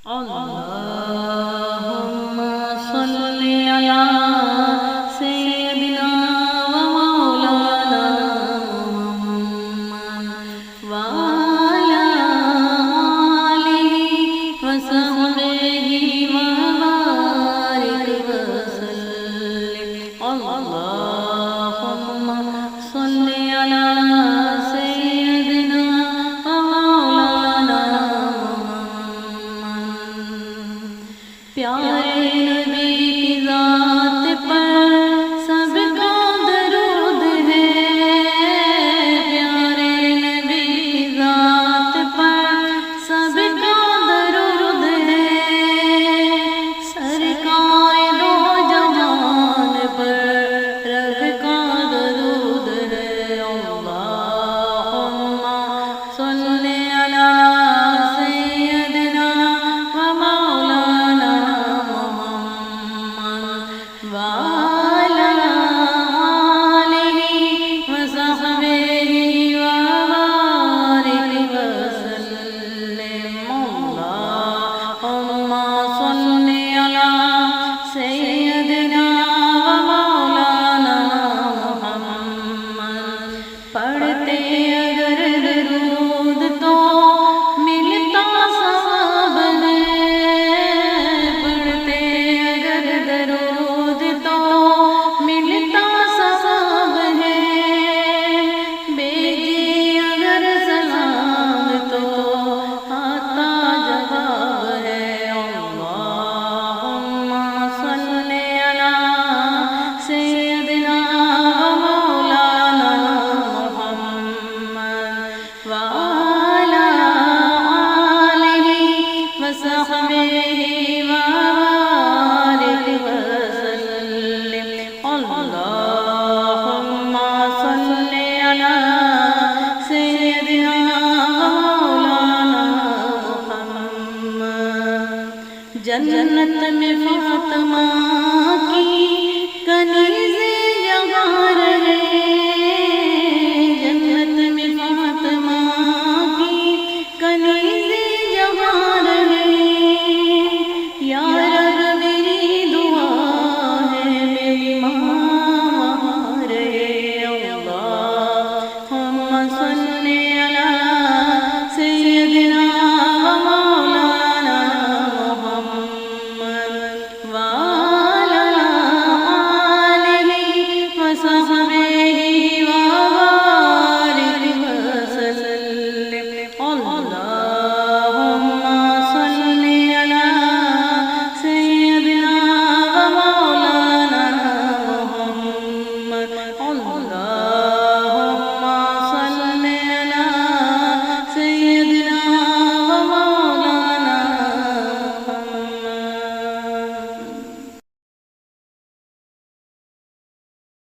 اللهم صل على سيدنا ومولانا محمد وعلى آله وصحبه وبارك وسلم. اللهم صل على سيدنا ومولانا محمد. پیارے نبی کی ذات پر سب کا درود ہے، پیارے نبی کی ذات پر سب کا درود ہے، سرکار دو جہان پر رب کا درود ہے. اللہم صلی علی سیدنا ومولانا محمد وعلى آله وصحبه وبارك وسلم. اللهم صل على سيدنا ومولانا محمد. پڑھتے اگر درود تو ملتا ثواب ہے، پڑھتے اگر درود تو ملتا ثواب ہے، بھیجی اگر سلام تو آتا جواب ہے. اللہم صل علی سیدنا مولانا محمد وعلى آلہ وصحبہ وبارک وسلم. اللہم صل علی سیدنا مولانا محمد. جنت میں فاطمہ کی کنی